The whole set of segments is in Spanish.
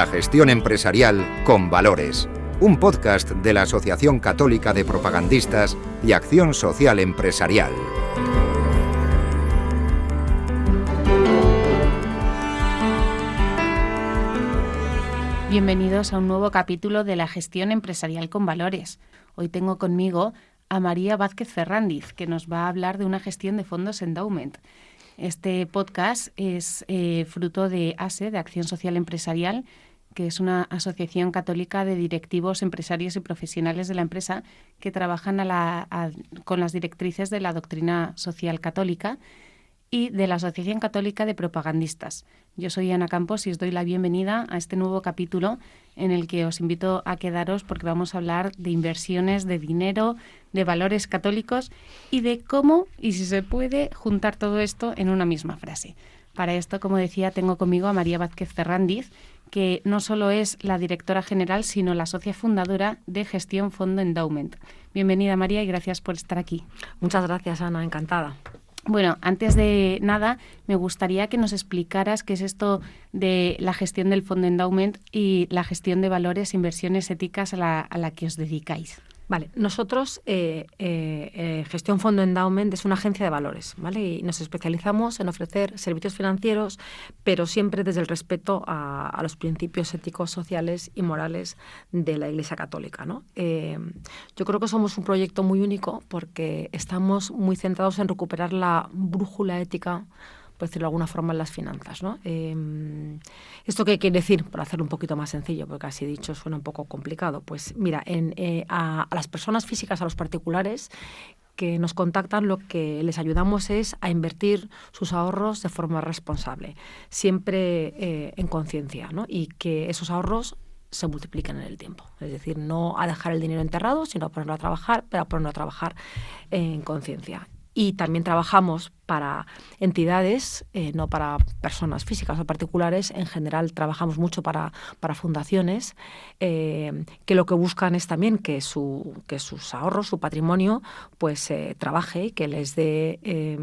La gestión empresarial con valores. Un podcast de la Asociación Católica de Propagandistas y Acción Social Empresarial. Bienvenidos a un nuevo capítulo de La gestión empresarial con valores. Hoy tengo conmigo a María Vázquez Ferrandiz, que nos va a hablar de una gestión de fondos endowment. Este podcast es fruto de ASE, de Acción Social Empresarial, que es una asociación católica de directivos, empresarios y profesionales de la empresa que trabajan con las directrices de la doctrina social católica y de la Asociación Católica de Propagandistas. Yo soy Ana Campos y os doy la bienvenida a este nuevo capítulo en el que os invito a quedaros porque vamos a hablar de inversiones, de dinero, de valores católicos y de cómo y si se puede juntar todo esto en una misma frase. Para esto, como decía, tengo conmigo a María Vázquez Ferrandiz, que no solo es la directora general, sino la socia fundadora de Gestión Fondo Endowment. Bienvenida, María, y gracias por estar aquí. Muchas gracias, Ana, encantada. Bueno, antes de nada, me gustaría que nos explicaras qué es esto de la gestión del Fondo Endowment y la gestión de valores e inversiones éticas a la que os dedicáis. Vale, nosotros, Gestión Fondo Endowment es una agencia de valores, ¿vale? Y nos especializamos en ofrecer servicios financieros, pero siempre desde el respeto a los principios éticos, sociales y morales de la Iglesia Católica, ¿no? Yo creo que somos un proyecto muy único porque estamos muy centrados en recuperar la brújula ética, por decirlo de alguna forma, en las finanzas, ¿no? ¿Esto qué quiere decir? Por hacerlo un poquito más sencillo, porque así dicho suena un poco complicado. Pues mira, a las personas físicas, a los particulares que nos contactan, lo que les ayudamos es a invertir sus ahorros de forma responsable, siempre en conciencia, ¿no? Y que esos ahorros se multipliquen en el tiempo. Es decir, no a dejar el dinero enterrado, sino a ponerlo a trabajar, pero a ponerlo a trabajar en conciencia. Y también trabajamos para entidades, no para personas físicas o particulares. En general trabajamos mucho para fundaciones que lo que buscan es también que sus ahorros, su patrimonio, pues trabaje, que les dé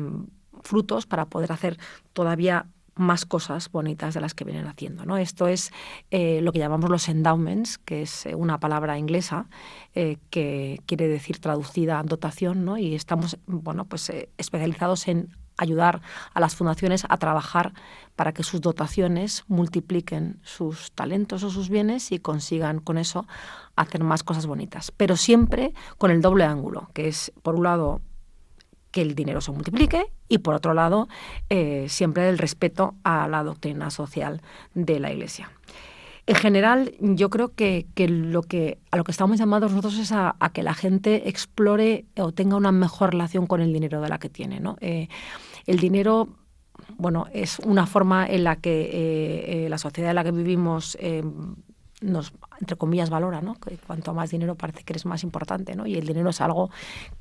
frutos para poder hacer todavía más cosas bonitas de las que vienen haciendo, ¿no? Esto es lo que llamamos los endowments, que es una palabra inglesa que quiere decir traducida dotación, ¿no? Y estamos especializados en ayudar a las fundaciones a trabajar para que sus dotaciones multipliquen sus talentos o sus bienes y consigan con eso hacer más cosas bonitas, pero siempre con el doble ángulo, que es, por un lado, que el dinero se multiplique y, por otro lado, siempre el respeto a la doctrina social de la Iglesia. En general, yo creo que a lo que estamos llamados nosotros es a que la gente explore o tenga una mejor relación con el dinero de la que tiene, ¿no? El dinero, bueno, es una forma en la que la sociedad en la que vivimos nos, entre comillas, valora, ¿no? Que cuanto más dinero parece que eres más importante, ¿no? Y el dinero es algo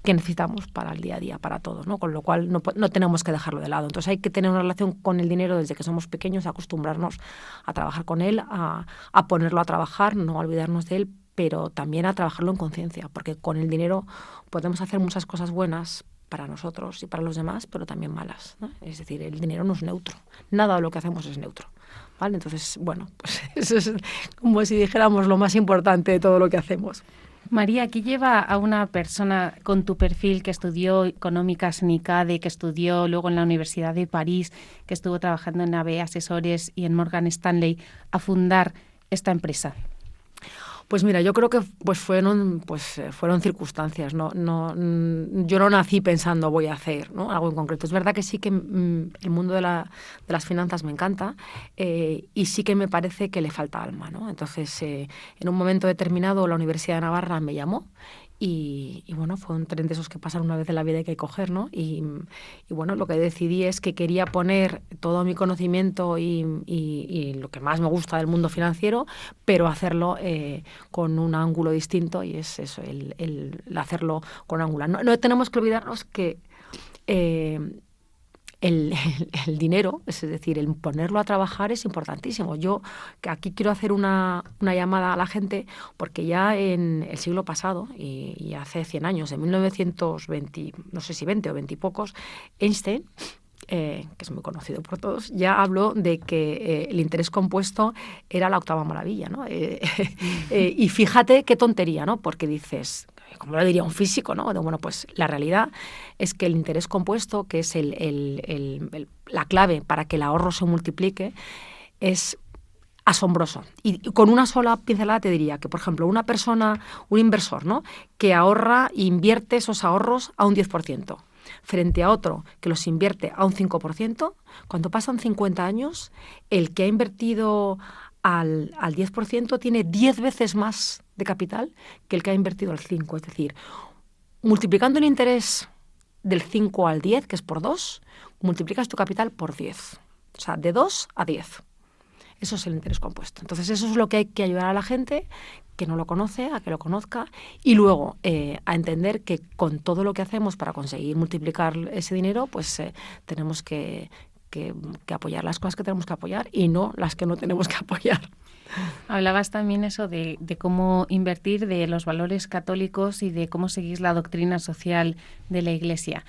que necesitamos para el día a día, para todos, ¿no? Con lo cual no tenemos que dejarlo de lado. Entonces hay que tener una relación con el dinero desde que somos pequeños, acostumbrarnos a trabajar con él, a ponerlo a trabajar, no olvidarnos de él, pero también a trabajarlo en conciencia, porque con el dinero podemos hacer muchas cosas buenas para nosotros y para los demás, pero también malas, ¿no? Es decir, el dinero no es neutro. Nada de lo que hacemos es neutro, ¿vale? Entonces, bueno, pues eso es como si dijéramos lo más importante de todo lo que hacemos. María, aquí lleva a una persona con tu perfil que estudió económicas en ICADE, que estudió luego en la Universidad de París, que estuvo trabajando en AB Asesores y en Morgan Stanley, a fundar esta empresa. Pues mira, yo creo que fueron circunstancias, ¿no? Yo no nací pensando voy a hacer, ¿no?, algo en concreto. Es verdad que sí que el mundo de las finanzas me encanta y sí que me parece que le falta alma, ¿no? Entonces, en un momento determinado la Universidad de Navarra me llamó y bueno, fue un tren de esos que pasan una vez en la vida y que hay que coger, ¿no? Y bueno, lo que decidí es que quería poner todo mi conocimiento y lo que más me gusta del mundo financiero, pero hacerlo con un ángulo distinto, y es eso, el hacerlo con ángulo. No tenemos que olvidarnos que el dinero, es decir, el ponerlo a trabajar es importantísimo. Yo aquí quiero hacer una llamada a la gente, porque ya en el siglo pasado, y hace 100 años, en 1920, no sé si 20 o 20 y pocos, Einstein que es muy conocido por todos, ya habló de que el interés compuesto era la octava maravilla, ¿no? Y fíjate qué tontería, ¿no? Porque dices, como lo diría un físico, ¿no? Bueno, pues la realidad es que el interés compuesto, que es la clave para que el ahorro se multiplique, es asombroso. Y con una sola pincelada te diría que, por ejemplo, una persona, un inversor, ¿no? Que ahorra e invierte esos ahorros a un 10%, frente a otro que los invierte a un 5%, cuando pasan 50 años, el que ha invertido al 10% tiene 10 veces más de capital que el que ha invertido al 5%. Es decir, multiplicando el interés del 5 al 10, que es por 2, multiplicas tu capital por 10. O sea, de 2 a 10. Eso es el interés compuesto. Entonces, eso es lo que hay que ayudar a la gente que no lo conoce, a que lo conozca, y luego a entender que con todo lo que hacemos para conseguir multiplicar ese dinero, pues tenemos que apoyar las cosas que tenemos que apoyar y no las que no tenemos que apoyar. Hablabas también eso de cómo invertir, de los valores católicos y de cómo seguís la doctrina social de la Iglesia.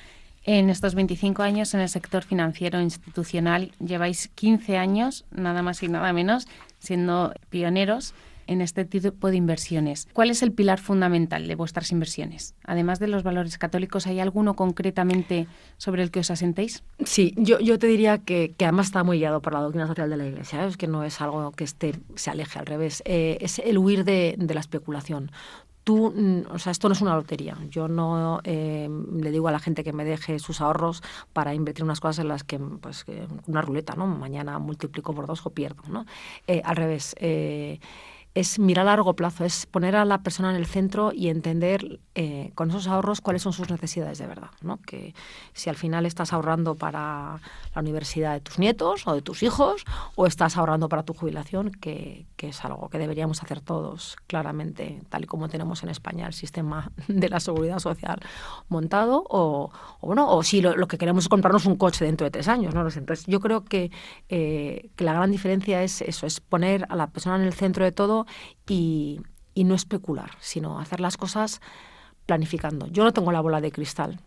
En estos 25 años en el sector financiero institucional lleváis 15 años, nada más y nada menos, siendo pioneros en este tipo de inversiones. ¿Cuál es el pilar fundamental de vuestras inversiones? Además de los valores católicos, ¿hay alguno concretamente sobre el que os asentéis? Sí, yo te diría que además está muy guiado por la doctrina social de la Iglesia, es que no es algo que se aleje, al revés, es el huir de la especulación. Esto no es una lotería. Yo no le digo a la gente que me deje sus ahorros para invertir en unas cosas en las que, pues, una ruleta, ¿no? Mañana multiplico por 2 o pierdo, ¿no? Al revés. Es mirar a largo plazo, es poner a la persona en el centro y entender con esos ahorros cuáles son sus necesidades de verdad, ¿no? Que si al final estás ahorrando para la universidad de tus nietos o de tus hijos, o estás ahorrando para tu jubilación, que es algo que deberíamos hacer todos claramente, tal y como tenemos en España el sistema de la seguridad social montado, o si lo que queremos es comprarnos un coche dentro de 3 años, ¿no? Entonces yo creo que la gran diferencia es eso, es poner a la persona en el centro de todo y no especular, sino hacer las cosas planificando. Yo no tengo la bola de cristal.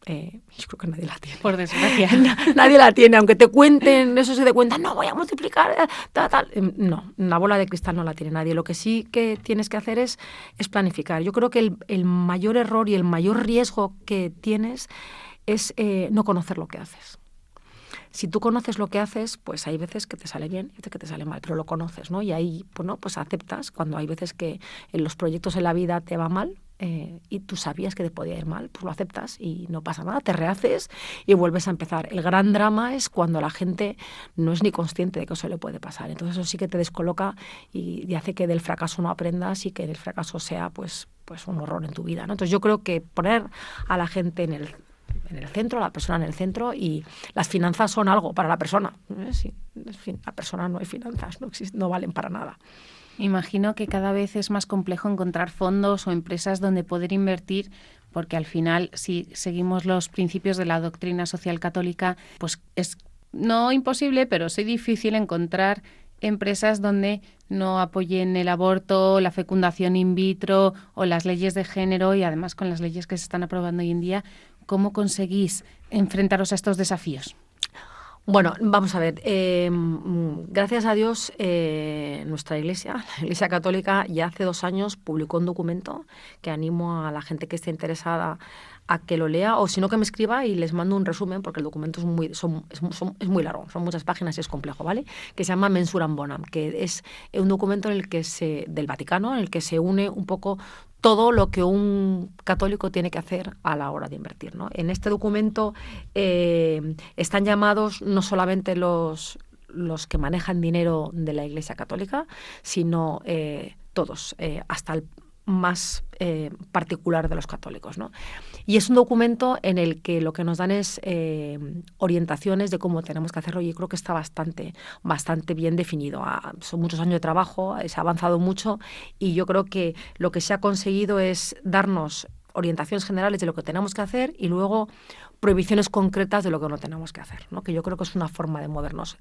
Yo creo que nadie la tiene. Por desgracia. Nadie la tiene, aunque te cuenten, eso se te cuenta, no, voy a multiplicar, tal. No, la bola de cristal no la tiene nadie. Lo que sí que tienes que hacer es planificar. Yo creo que el mayor error y el mayor riesgo que tienes es no conocer lo que haces. Si tú conoces lo que haces, pues hay veces que te sale bien y veces que te sale mal, pero lo conoces, ¿no? Y ahí, pues aceptas cuando hay veces que en los proyectos en la vida te va mal y tú sabías que te podía ir mal, pues lo aceptas y no pasa nada, te rehaces y vuelves a empezar. El gran drama es cuando la gente no es ni consciente de que eso le puede pasar. Entonces eso sí que te descoloca y hace que del fracaso no aprendas y que el fracaso sea pues un horror en tu vida, ¿no? Entonces yo creo que poner a la gente en el centro, la persona en el centro, y las finanzas son algo para la persona. Sí, en fin, la persona no hay finanzas, no valen para nada. Imagino que cada vez es más complejo encontrar fondos o empresas donde poder invertir, porque al final, si seguimos los principios de la doctrina social católica, pues es no imposible, pero sí difícil encontrar empresas donde no apoyen el aborto, la fecundación in vitro o las leyes de género, y además con las leyes que se están aprobando hoy en día. ¿Cómo conseguís enfrentaros a estos desafíos? Bueno, vamos a ver. Gracias a Dios, nuestra Iglesia, la Iglesia Católica, ya hace 2 años publicó un documento que animo a la gente que esté interesada a que lo lea, o si no que me escriba y les mando un resumen, porque el documento es muy largo, son muchas páginas y es complejo, ¿vale? Que se llama Mensuram Bonam, que es un documento en el que del Vaticano, en el que se une un poco todo lo que un católico tiene que hacer a la hora de invertir, ¿no? En este documento están llamados no solamente los que manejan dinero de la Iglesia Católica, sino todos, hasta el más particular de los católicos, ¿no? Y es un documento en el que lo que nos dan es orientaciones de cómo tenemos que hacerlo, y yo creo que está bastante bien definido. Son muchos años de trabajo, se ha avanzado mucho, y yo creo que lo que se ha conseguido es darnos orientaciones generales de lo que tenemos que hacer y luego prohibiciones concretas de lo que no tenemos que hacer, ¿no? Que yo creo que es una forma de movernos.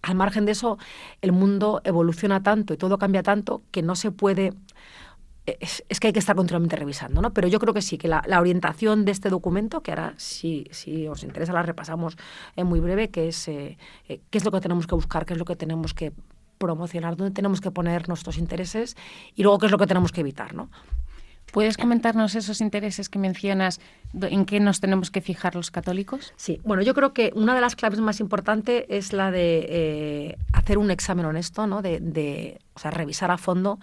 Al margen de eso, el mundo evoluciona tanto y todo cambia tanto que no se puede es que hay que estar continuamente revisando, ¿no? Pero yo creo que sí, que la orientación de este documento, que ahora si os interesa la repasamos en muy breve, que es qué es lo que tenemos que buscar, qué es lo que tenemos que promocionar, dónde tenemos que poner nuestros intereses y luego qué es lo que tenemos que evitar, ¿no? ¿Puedes comentarnos esos intereses que mencionas, en qué nos tenemos que fijar los católicos? Sí, bueno, yo creo que una de las claves más importantes es la de hacer un examen honesto, ¿no? O sea, revisar a fondo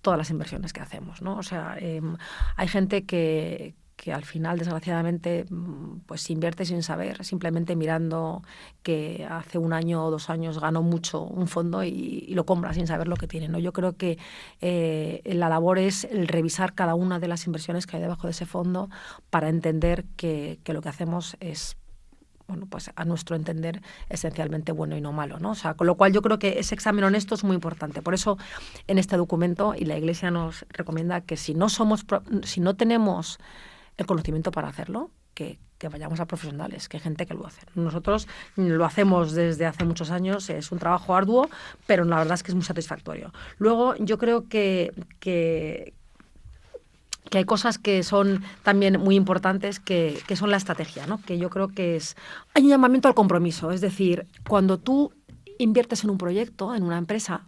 todas las inversiones que hacemos, ¿no? O sea, hay gente que al final, desgraciadamente, pues invierte sin saber, simplemente mirando que hace 1 año o 2 años ganó mucho un fondo y lo compra sin saber lo que tiene, ¿no? Yo creo que la labor es el revisar cada una de las inversiones que hay debajo de ese fondo para entender que lo que hacemos es, bueno, pues a nuestro entender, esencialmente bueno y no malo, ¿no? O sea, con lo cual yo creo que ese examen honesto es muy importante. Por eso, en este documento, y la Iglesia nos recomienda que si no tenemos el conocimiento para hacerlo, que vayamos a profesionales, que hay gente que lo hace. Nosotros lo hacemos desde hace muchos años, es un trabajo arduo, pero la verdad es que es muy satisfactorio. Luego, yo creo que hay cosas que son también muy importantes, que son la estrategia, ¿no? Que yo creo que hay un llamamiento al compromiso. Es decir, cuando tú inviertes en un proyecto, en una empresa,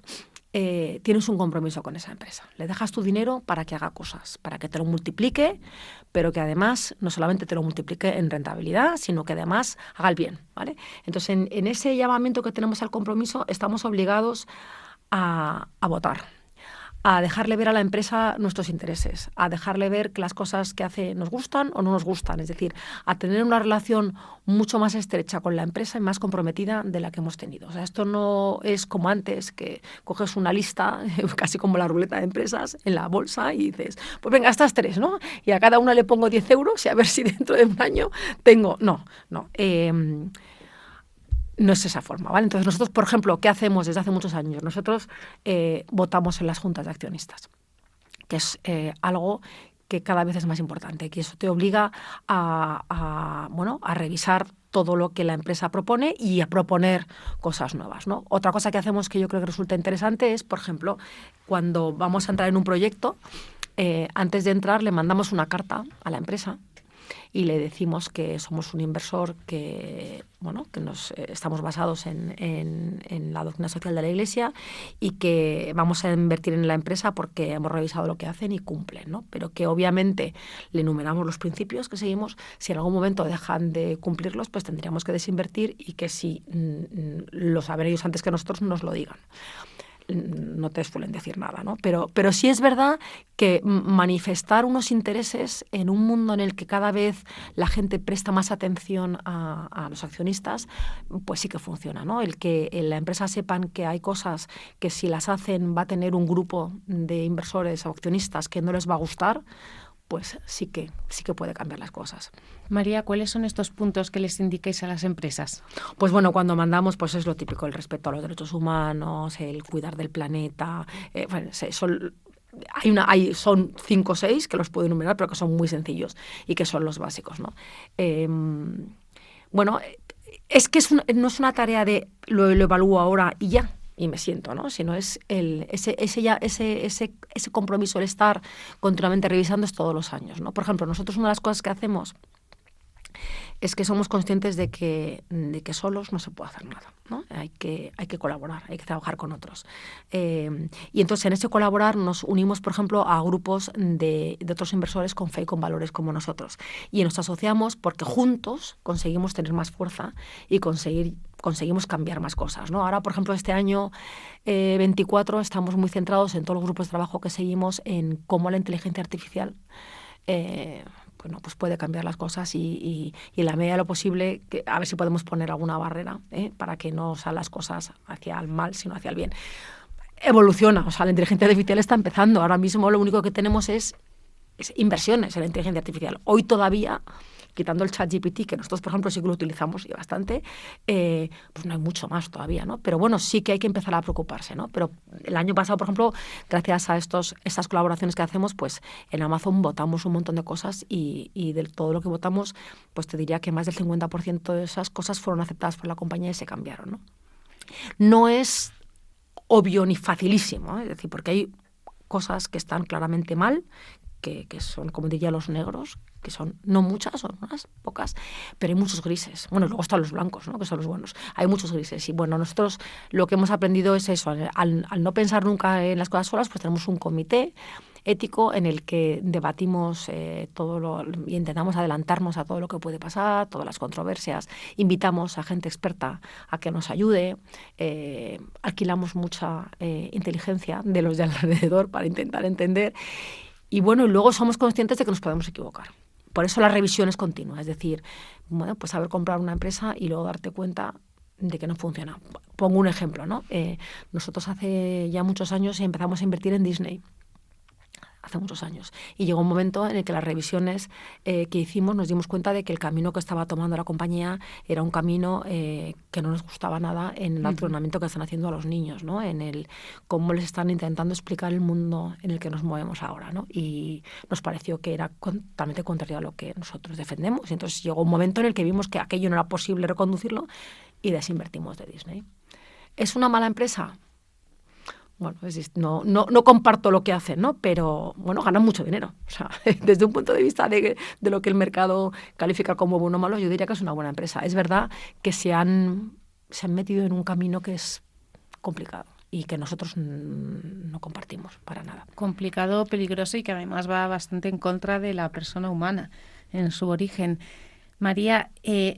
tienes un compromiso con esa empresa. Le dejas tu dinero para que haga cosas, para que te lo multiplique, pero que además no solamente te lo multiplique en rentabilidad, sino que además haga el bien, ¿vale? Entonces, en ese llamamiento que tenemos al compromiso, estamos obligados a votar, a dejarle ver a la empresa nuestros intereses, a dejarle ver que las cosas que hace nos gustan o no nos gustan, es decir, a tener una relación mucho más estrecha con la empresa y más comprometida de la que hemos tenido. O sea, esto no es como antes, que coges una lista, casi como la ruleta de empresas, en la bolsa y dices, pues venga, estas 3, ¿no? Y a cada una le pongo 10 euros y a ver si dentro de 1 año tengo... No. No es esa forma, ¿vale? Entonces nosotros, por ejemplo, ¿qué hacemos desde hace muchos años? Nosotros votamos en las juntas de accionistas, que es algo que cada vez es más importante, que eso te obliga a revisar todo lo que la empresa propone y a proponer cosas nuevas, ¿no? Otra cosa que hacemos que yo creo que resulta interesante es, por ejemplo, cuando vamos a entrar en un proyecto, antes de entrar le mandamos una carta a la empresa y le decimos que somos un inversor que estamos basados en la doctrina social de la Iglesia y que vamos a invertir en la empresa porque hemos revisado lo que hacen y cumplen, ¿no? Pero que obviamente le enumeramos los principios que seguimos. Si en algún momento dejan de cumplirlos, pues tendríamos que desinvertir y que si lo saben ellos antes que nosotros, nos lo digan. No te suelen decir nada, ¿no? Pero sí es verdad que manifestar unos intereses en un mundo en el que cada vez la gente presta más atención a los accionistas, pues sí que funciona, ¿no? El que en la empresa sepan que hay cosas que si las hacen va a tener un grupo de inversores o accionistas que no les va a gustar, pues sí que puede cambiar las cosas. María, ¿cuáles son estos puntos que les indiquéis a las empresas? Pues bueno, cuando mandamos, pues es lo típico, el respeto a los derechos humanos, el cuidar del planeta. Son 5 o 6 que los puedo enumerar, pero que son muy sencillos y que son los básicos, ¿no? Es que no es una tarea de lo evalúo ahora y ya. Y me siento, ¿no? Sino es ese compromiso, el estar continuamente revisando es todos los años, ¿no? Por ejemplo, nosotros una de las cosas que hacemos es que somos conscientes de que solos no se puede hacer nada, ¿no? Hay que colaborar, hay que trabajar con otros. Y entonces en ese colaborar nos unimos, por ejemplo, a grupos de otros inversores con fe y con valores como nosotros. Y nos asociamos porque juntos conseguimos tener más fuerza y conseguimos cambiar más cosas, ¿no? Ahora, por ejemplo, este año 24 estamos muy centrados en todos los grupos de trabajo que seguimos en cómo la inteligencia artificial pues puede cambiar las cosas y en la medida de lo posible, a ver si podemos poner alguna barrera para que no sean las cosas hacia el mal, sino hacia el bien. Evoluciona, o sea, la inteligencia artificial está empezando. Ahora mismo lo único que tenemos es inversiones en la inteligencia artificial. Hoy todavía, quitando el ChatGPT, que nosotros, por ejemplo, sí que lo utilizamos y bastante, pues no hay mucho más todavía, ¿no? Pero bueno, sí que hay que empezar a preocuparse, ¿no? Pero el año pasado, por ejemplo, gracias a estas colaboraciones que hacemos, pues en Amazon votamos un montón de cosas y de todo lo que votamos, pues te diría que más del 50% de esas cosas fueron aceptadas por la compañía y se cambiaron, ¿no? No es obvio ni facilísimo, es decir, porque hay cosas que están claramente mal, que son, como diría, los negros, que son no muchas, son unas pocas, pero hay muchos grises. Bueno, luego están los blancos, ¿no?, que son los buenos. Hay muchos grises. Y bueno, nosotros lo que hemos aprendido es eso. Al no pensar nunca en las cosas solas, pues tenemos un comité ético en el que debatimos y intentamos adelantarnos a todo lo que puede pasar, todas las controversias. Invitamos a gente experta a que nos ayude. Alquilamos mucha inteligencia de los de alrededor para intentar entender. Y bueno, luego somos conscientes de que nos podemos equivocar. Por eso la revisión es continua. Es decir, bueno, pues saber comprar una empresa y luego darte cuenta de que no funciona. Pongo un ejemplo, ¿no? Nosotros hace ya muchos años empezamos a invertir en Disney. Hace muchos años. Y llegó un momento en el que las revisiones que hicimos nos dimos cuenta de que el camino que estaba tomando la compañía era un camino que no nos gustaba nada en el entrenamiento que están haciendo a los niños, ¿no? En el cómo les están intentando explicar el mundo en el que nos movemos ahora, ¿no? Y nos pareció que era totalmente contrario a lo que nosotros defendemos. Y entonces llegó un momento en el que vimos que aquello no era posible reconducirlo y desinvertimos de Disney. ¿Es una mala empresa? Bueno, no comparto lo que hacen, ¿no? Pero, bueno, ganan mucho dinero. O sea, desde un punto de vista de lo que el mercado califica como bueno o malo, yo diría que es una buena empresa. Es verdad que se han metido en un camino que es complicado y que nosotros no compartimos para nada. Complicado, peligroso y que además va bastante en contra de la persona humana en su origen. María,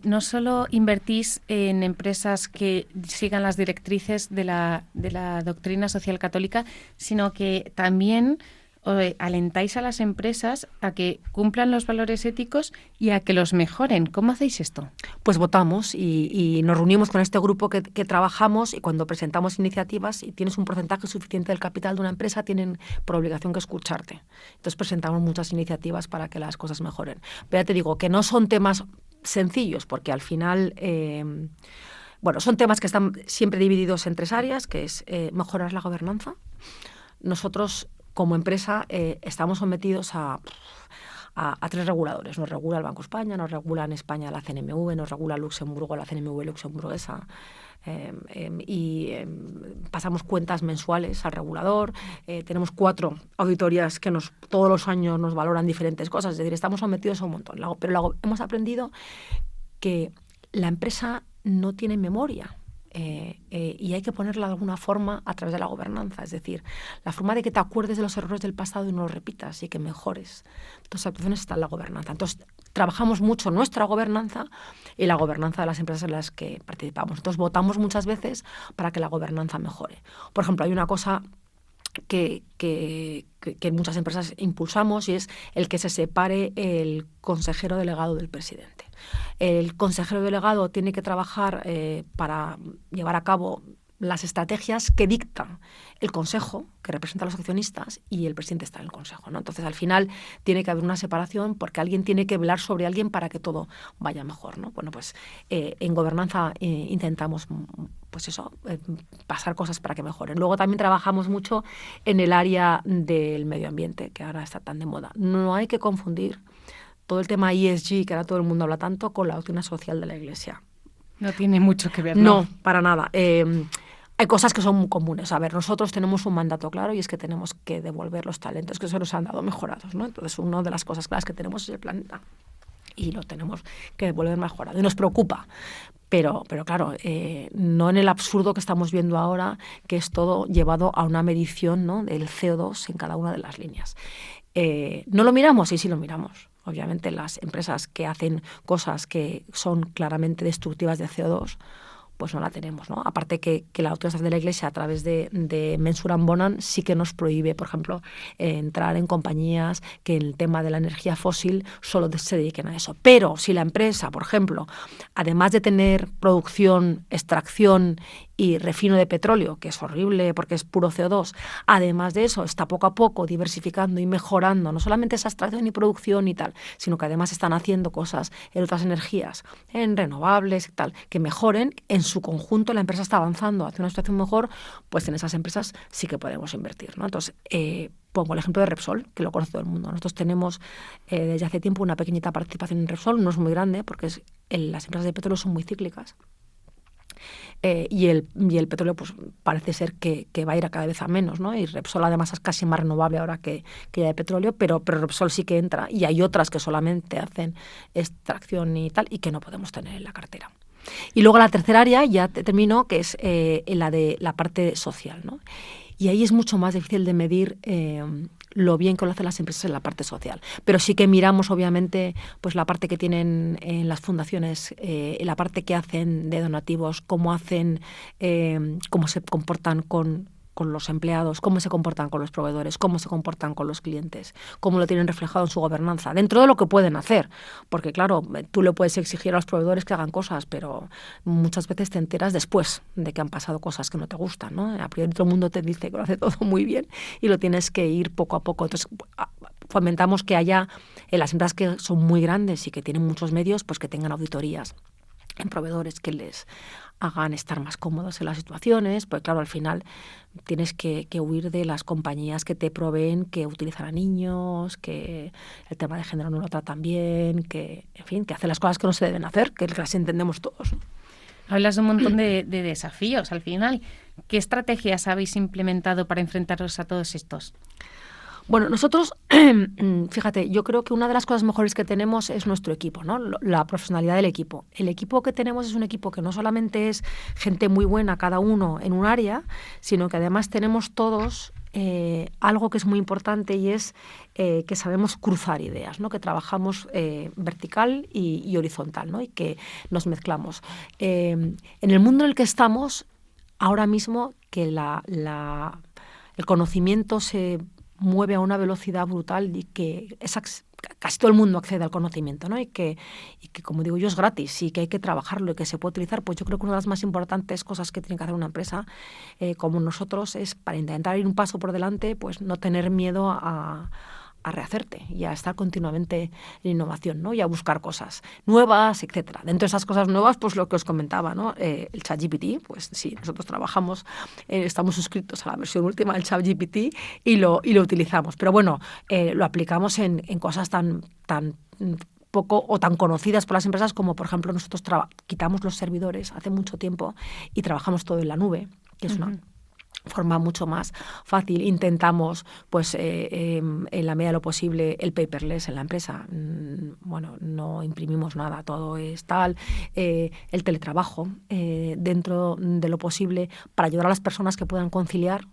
no solo invertís en empresas que sigan las directrices de la doctrina social católica, sino que también alentáis a las empresas a que cumplan los valores éticos y a que los mejoren. ¿Cómo hacéis esto? Pues votamos y nos reunimos con este grupo que trabajamos, y cuando presentamos iniciativas y tienes un porcentaje suficiente del capital de una empresa, tienen por obligación que escucharte. Entonces presentamos muchas iniciativas para que las cosas mejoren. Pero ya te digo que no son temas sencillos, porque al final son temas que están siempre divididos en 3 áreas, que es mejorar la gobernanza. Nosotros, como empresa, estamos sometidos a 3 reguladores. Nos regula el Banco de España, nos regula en España la CNMV, nos regula Luxemburgo la CNMV luxemburguesa. Pasamos cuentas mensuales al regulador. Tenemos 4 auditorías que todos los años nos valoran diferentes cosas. Es decir, estamos sometidos a un montón. Pero hemos aprendido que la empresa no tiene memoria. Y hay que ponerla de alguna forma a través de la gobernanza. Es decir, la forma de que te acuerdes de los errores del pasado y no los repitas y que mejores. Entonces, la actuación está en la gobernanza. Entonces, trabajamos mucho nuestra gobernanza y la gobernanza de las empresas en las que participamos. Entonces, votamos muchas veces para que la gobernanza mejore. Por ejemplo, hay una cosa que en muchas empresas impulsamos, y es el que se separe el consejero delegado del presidente. El consejero delegado tiene que trabajar para llevar a cabo las estrategias que dicta el consejo, que representa a los accionistas, y el presidente está en el consejo, ¿no? Entonces, al final, tiene que haber una separación porque alguien tiene que velar sobre alguien para que todo vaya mejor, ¿no? Bueno, pues en gobernanza intentamos pasar cosas para que mejoren. Luego también trabajamos mucho en el área del medio ambiente, que ahora está tan de moda. No hay que confundir todo el tema ESG, que ahora todo el mundo habla tanto, con la doctrina social de la Iglesia. No tiene mucho que ver, ¿no? No, para nada. Hay cosas que son muy comunes. A ver, nosotros tenemos un mandato claro, y es que tenemos que devolver los talentos que se nos han dado mejorados, ¿no? Entonces, una de las cosas claras que tenemos es el planeta, y lo tenemos que devolver mejorado. Y nos preocupa. Pero claro, no en el absurdo que estamos viendo ahora, que es todo llevado a una medición, ¿no?, del CO2 en cada una de las líneas. ¿No lo miramos? Sí lo miramos. Obviamente, las empresas que hacen cosas que son claramente destructivas de CO2, pues no la tenemos, ¿no? Aparte que la autoridad de la Iglesia, a través de Mensuram Bonam, sí que nos prohíbe, por ejemplo, entrar en compañías que en el tema de la energía fósil solo se dediquen a eso. Pero si la empresa, por ejemplo, además de tener producción, extracción y refino de petróleo, que es horrible porque es puro CO2, además de eso está poco a poco diversificando y mejorando no solamente esa extracción y producción y tal, sino que además están haciendo cosas en otras energías, en renovables y tal, que mejoren, en su conjunto la empresa está avanzando hacia una situación mejor, pues en esas empresas sí que podemos invertir, ¿no? Entonces, pongo el ejemplo de Repsol, que lo conoce todo el mundo. Nosotros tenemos desde hace tiempo una pequeñita participación en Repsol, no es muy grande porque las empresas de petróleo son muy cíclicas. y el petróleo pues parece ser que va a ir a cada vez a menos, ¿no? Y Repsol además es casi más renovable ahora que ya de petróleo, pero Repsol sí que entra, y hay otras que solamente hacen extracción y tal, y que no podemos tener en la cartera. Y luego la tercera área, ya termino, que es la de la parte social, ¿no? Y ahí es mucho más difícil de medir lo bien que lo hacen las empresas en la parte social. Pero sí que miramos, obviamente, pues la parte que tienen en las fundaciones, la parte que hacen de donativos, cómo se comportan con los empleados, cómo se comportan con los proveedores, cómo se comportan con los clientes, cómo lo tienen reflejado en su gobernanza, dentro de lo que pueden hacer. Porque, claro, tú le puedes exigir a los proveedores que hagan cosas, pero muchas veces te enteras después de que han pasado cosas que no te gustan, ¿no? A priori todo el mundo te dice que lo hace todo muy bien y lo tienes que ir poco a poco. Entonces, fomentamos que haya, en las empresas que son muy grandes y que tienen muchos medios, pues que tengan auditorías en proveedores que les hagan estar más cómodos en las situaciones, pues claro, al final tienes que huir de las compañías que te proveen que utilizan a niños, que el tema de género no lo tratan bien, que, en fin, que hacen las cosas que no se deben hacer, que las entendemos todos, ¿no? Hablas de un montón de desafíos al final. ¿Qué estrategias habéis implementado para enfrentaros a todos estos? Bueno, nosotros, fíjate, yo creo que una de las cosas mejores que tenemos es nuestro equipo, ¿no? La profesionalidad del equipo. El equipo que tenemos es un equipo que no solamente es gente muy buena, cada uno en un área, sino que además tenemos todos algo que es muy importante, y es que sabemos cruzar ideas, ¿no? Que trabajamos vertical y horizontal, ¿no? Y que nos mezclamos. En el mundo en el que estamos, ahora mismo, que el conocimiento se mueve a una velocidad brutal, y que casi todo el mundo accede al conocimiento, ¿no? Y que, como digo yo, es gratis y que hay que trabajarlo y que se puede utilizar. Pues yo creo que una de las más importantes cosas que tiene que hacer una empresa como nosotros es, para intentar ir un paso por delante, pues no tener miedo a rehacerte y a estar continuamente en innovación, ¿no? Y a buscar cosas nuevas, etcétera. Dentro de esas cosas nuevas, pues lo que os comentaba, ¿no? El ChatGPT, pues sí, nosotros trabajamos, estamos suscritos a la versión última del ChatGPT y lo utilizamos. Pero bueno, lo aplicamos en cosas tan poco o tan conocidas por las empresas como, por ejemplo, nosotros quitamos los servidores hace mucho tiempo y trabajamos todo en la nube, que es una forma mucho más fácil. Intentamos, pues, en la medida de lo posible, el paperless en la empresa. Bueno, no imprimimos nada, todo es tal. El teletrabajo, dentro de lo posible, para ayudar a las personas que puedan conciliar.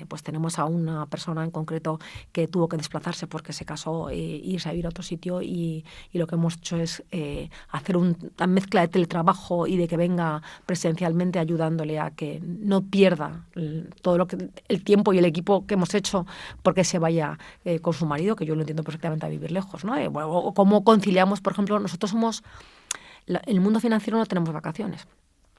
Pues tenemos a una persona en concreto que tuvo que desplazarse porque se casó, irse a vivir a otro sitio, y lo que hemos hecho es hacer una mezcla de teletrabajo y de que venga presencialmente, ayudándole a que no pierda todo el tiempo y el equipo que hemos hecho porque se vaya con su marido, que yo lo entiendo perfectamente, a vivir lejos, ¿no? O cómo conciliamos, por ejemplo, nosotros en el mundo financiero no tenemos vacaciones.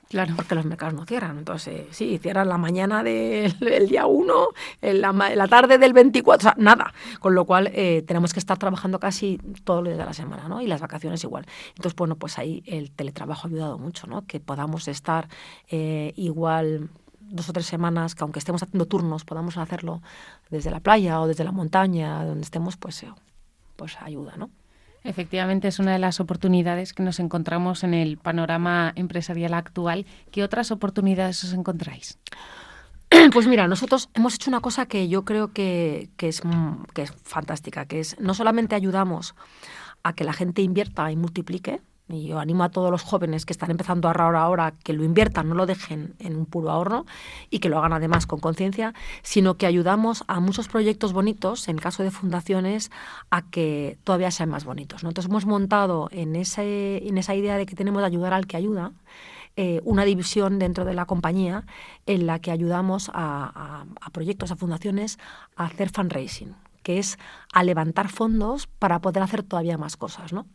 Claro. Porque los mercados no cierran. Entonces, sí, cierran la mañana del día 1, la tarde del 24, o sea, nada. Con lo cual, tenemos que estar trabajando casi todos los días de la semana, ¿no? Y las vacaciones igual. Entonces, bueno, pues ahí el teletrabajo ha ayudado mucho, ¿no? Que podamos estar igual 2 o 3 semanas, que aunque estemos haciendo turnos, podamos hacerlo desde la playa o desde la montaña, donde estemos, pues ayuda, ¿no? Efectivamente, es una de las oportunidades que nos encontramos en el panorama empresarial actual. ¿Qué otras oportunidades os encontráis? Pues mira, nosotros hemos hecho una cosa que yo creo que es fantástica, que es, no solamente ayudamos a que la gente invierta y multiplique, y yo animo a todos los jóvenes que están empezando a ahorrar ahora que lo inviertan, no lo dejen en un puro ahorro, y que lo hagan además con conciencia, sino que ayudamos a muchos proyectos bonitos, en caso de fundaciones, a que todavía sean más bonitos, ¿no? Entonces hemos montado en esa idea de que tenemos de ayudar al que ayuda, una división dentro de la compañía en la que ayudamos a proyectos, a fundaciones, a hacer fundraising, que es a levantar fondos para poder hacer todavía más cosas, ¿no?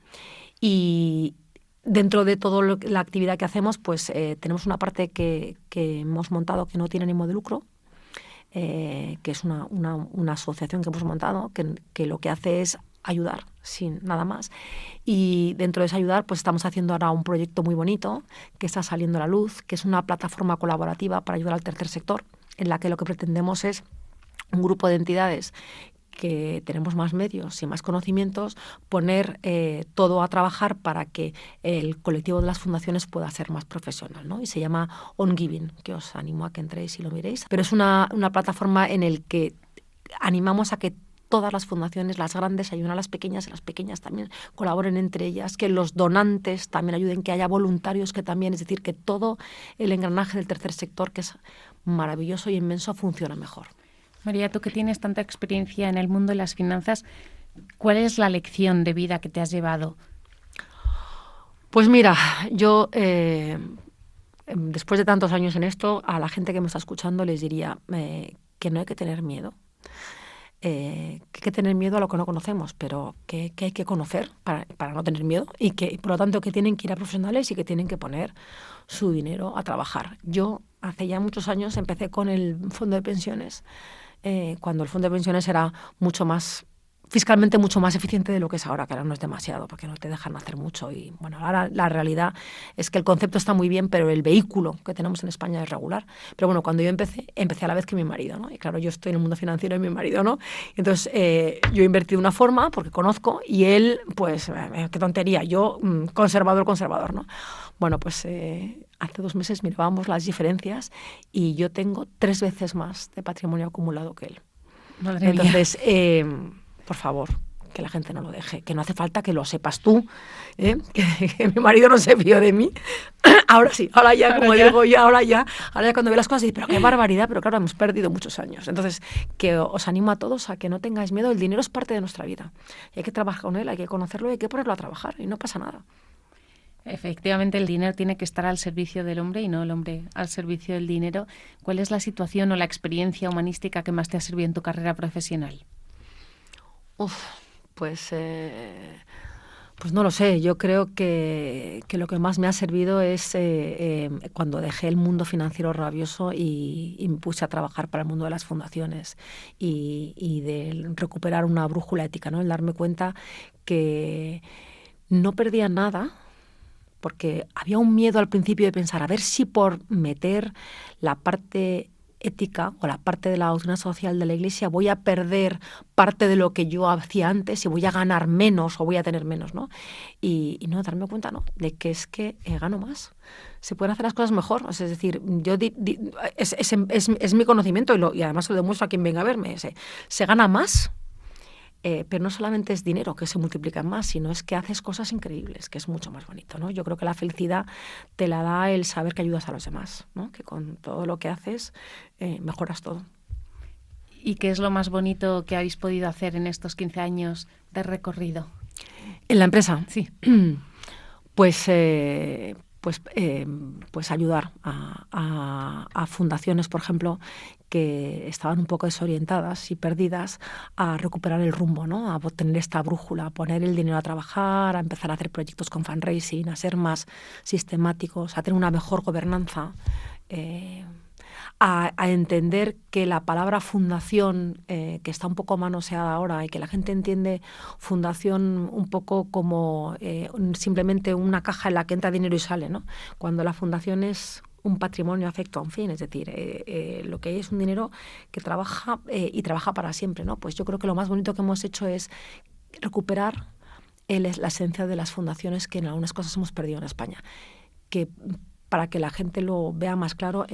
Y dentro de toda la actividad que hacemos, pues tenemos una parte que hemos montado que no tiene ánimo de lucro, que es una asociación que hemos montado que lo que hace es ayudar, sin nada más. Y dentro de ese ayudar, pues estamos haciendo ahora un proyecto muy bonito que está saliendo a la luz, que es una plataforma colaborativa para ayudar al tercer sector, en la que lo que pretendemos es un grupo de entidades que tenemos más medios y más conocimientos, poner todo a trabajar para que el colectivo de las fundaciones pueda ser más profesional, ¿no? Y se llama OnGiving, que os animo a que entréis y lo miréis. Pero es una plataforma en la que animamos a que todas las fundaciones, las grandes, ayuden a las pequeñas y las pequeñas también colaboren entre ellas, que los donantes también ayuden, que haya voluntarios que también, es decir, que todo el engranaje del tercer sector, que es maravilloso y inmenso, funciona mejor. María, tú que tienes tanta experiencia en el mundo de las finanzas, ¿cuál es la lección de vida que te has llevado? Pues mira, yo después de tantos años en esto, a la gente que me está escuchando les diría que no hay que tener miedo. Que hay que tener miedo a lo que no conocemos, pero que hay que conocer para no tener miedo y que, por lo tanto, que tienen que ir a profesionales y que tienen que poner su dinero a trabajar. Yo hace ya muchos años empecé con el fondo de pensiones, cuando el fondo de pensiones era fiscalmente mucho más eficiente de lo que es ahora, que ahora no es demasiado, porque no te dejan hacer mucho. Y bueno, ahora la realidad es que el concepto está muy bien, pero el vehículo que tenemos en España es regular. Pero bueno, cuando yo empecé a la vez que mi marido, ¿no? Y claro, yo estoy en el mundo financiero y mi marido, ¿no? Entonces, yo invertí de una forma, porque conozco, y él, pues, qué tontería, yo conservador, ¿no? Bueno, pues hace 2 meses mirábamos las diferencias y yo tengo 3 veces más de patrimonio acumulado que él. Madre mía. Entonces, por favor, que la gente no lo deje, que no hace falta que lo sepas tú, que mi marido no se fió de mí. Ahora sí, ahora ya cuando ve las cosas dice, pero qué barbaridad, pero claro, hemos perdido muchos años. Entonces, que os animo a todos a que no tengáis miedo, el dinero es parte de nuestra vida. Y hay que trabajar con él, hay que conocerlo y hay que ponerlo a trabajar y no pasa nada. Efectivamente, el dinero tiene que estar al servicio del hombre y no el hombre al servicio del dinero. ¿Cuál es la situación o la experiencia humanística que más te ha servido en tu carrera profesional? Pues no lo sé. Yo creo que lo que más me ha servido es cuando dejé el mundo financiero rabioso y me puse a trabajar para el mundo de las fundaciones y de recuperar una brújula ética, ¿no? El darme cuenta que no perdía nada, porque había un miedo al principio de pensar, a ver si por meter la parte ética o la parte de la doctrina social de la Iglesia voy a perder parte de lo que yo hacía antes y voy a ganar menos o voy a tener menos, ¿no? Y no, darme cuenta, ¿no?, de que es que gano más. Se pueden hacer las cosas mejor. Es decir, yo es mi conocimiento y además lo demuestro a quien venga a verme. Se gana más. Pero no solamente es dinero que se multiplica más, sino es que haces cosas increíbles, que es mucho más bonito, ¿no? Yo creo que la felicidad te la da el saber que ayudas a los demás, ¿no? Que con todo lo que haces mejoras todo. ¿Y qué es lo más bonito que habéis podido hacer en estos 15 años de recorrido? ¿En la empresa? Sí. Pues ayudar a fundaciones, por ejemplo, que estaban un poco desorientadas y perdidas, a recuperar el rumbo, ¿no? A tener esta brújula, a poner el dinero a trabajar, a empezar a hacer proyectos con fundraising, a ser más sistemáticos, a tener una mejor gobernanza, a entender que la palabra fundación, que está un poco manoseada ahora y que la gente entiende fundación un poco como simplemente una caja en la que entra dinero y sale, ¿no? Cuando la fundación es un patrimonio afecto a un fin, es decir, lo que es un dinero que trabaja y trabaja para siempre, ¿no? Pues yo creo que lo más bonito que hemos hecho es recuperar la esencia de las fundaciones que en algunas cosas hemos perdido en España, que para que la gente lo vea más claro,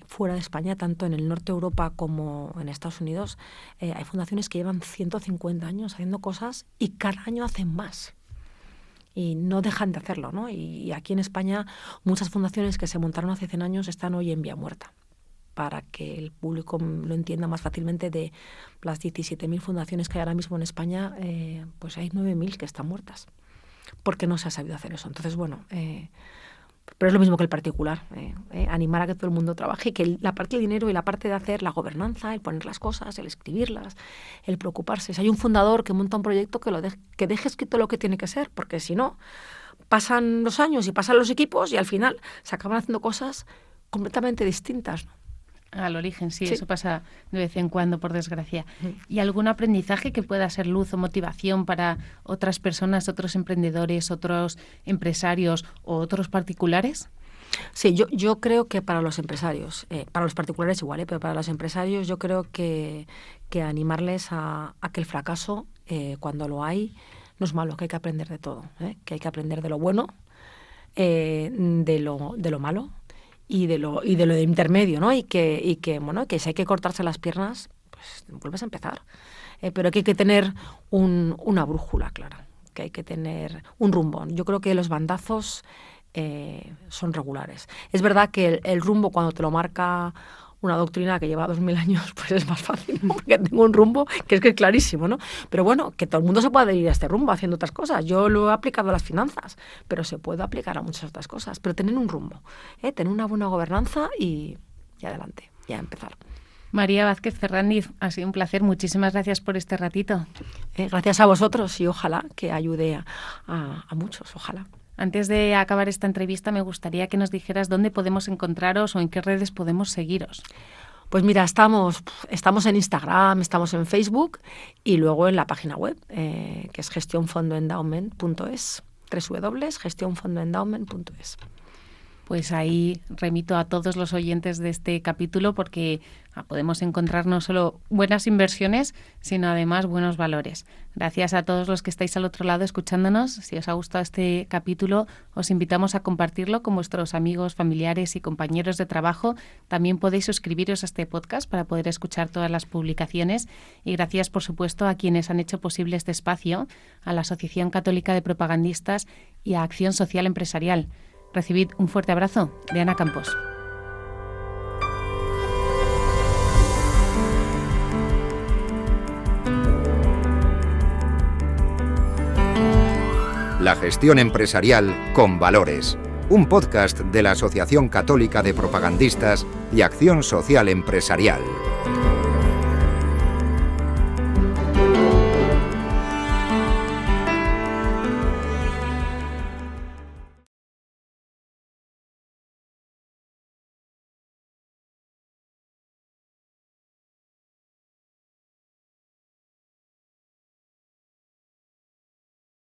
fuera de España, tanto en el norte de Europa como en Estados Unidos, hay fundaciones que llevan 150 años haciendo cosas y cada año hacen más. Y no dejan de hacerlo, ¿no? Y aquí en España muchas fundaciones que se montaron hace 100 años están hoy en vía muerta. Para que el público lo entienda más fácilmente, de las 17.000 fundaciones que hay ahora mismo en España, pues hay 9.000 que están muertas. Porque no se ha sabido hacer eso. Entonces, bueno, pero es lo mismo que el particular, animar a que todo el mundo trabaje, que la parte del dinero y la parte de hacer la gobernanza, el poner las cosas, el escribirlas, el preocuparse. Si hay un fundador que monta un proyecto, que deje escrito lo que tiene que ser, porque si no, pasan los años y pasan los equipos y al final se acaban haciendo cosas completamente distintas, ¿no? Al origen, sí, eso pasa de vez en cuando, por desgracia. ¿Y algún aprendizaje que pueda ser luz o motivación para otras personas, otros emprendedores, otros empresarios o otros particulares? Sí, yo creo que para los empresarios, para los particulares igual, pero para los empresarios yo creo que animarles a que el fracaso, cuando lo hay, no es malo, que hay que aprender de todo, que hay que aprender de lo bueno, de lo malo y de lo de intermedio, ¿no? Y que bueno, que si hay que cortarse las piernas, pues vuelves a empezar. Pero que hay que tener una brújula clara, que hay que tener un rumbo. Yo creo que los bandazos son regulares. Es verdad que el rumbo, cuando te lo marca una doctrina que lleva 2000 años, pues es más fácil, ¿no? Porque tengo un rumbo que es clarísimo, ¿no? Pero bueno, que todo el mundo se puede ir a este rumbo haciendo otras cosas. Yo lo he aplicado a las finanzas, pero se puede aplicar a muchas otras cosas. Pero tener un rumbo, tener una buena gobernanza y adelante, ya empezar. María Vázquez Ferrandiz, ha sido un placer. Muchísimas gracias por este ratito. Gracias a vosotros y ojalá que ayude a muchos, ojalá. Antes de acabar esta entrevista, me gustaría que nos dijeras dónde podemos encontraros o en qué redes podemos seguiros. Pues mira, estamos en Instagram, estamos en Facebook y luego en la página web, que es gestionfondoendowment.es, www.gestionfondoendowment.es. Pues ahí remito a todos los oyentes de este capítulo porque podemos encontrar no solo buenas inversiones, sino además buenos valores. Gracias a todos los que estáis al otro lado escuchándonos. Si os ha gustado este capítulo, os invitamos a compartirlo con vuestros amigos, familiares y compañeros de trabajo. También podéis suscribiros a este podcast para poder escuchar todas las publicaciones. Y gracias, por supuesto, a quienes han hecho posible este espacio, a la Asociación Católica de Propagandistas y a Acción Social Empresarial. Recibid un fuerte abrazo de Ana Campos. La gestión empresarial con valores. Un podcast de la Asociación Católica de Propagandistas y Acción Social Empresarial.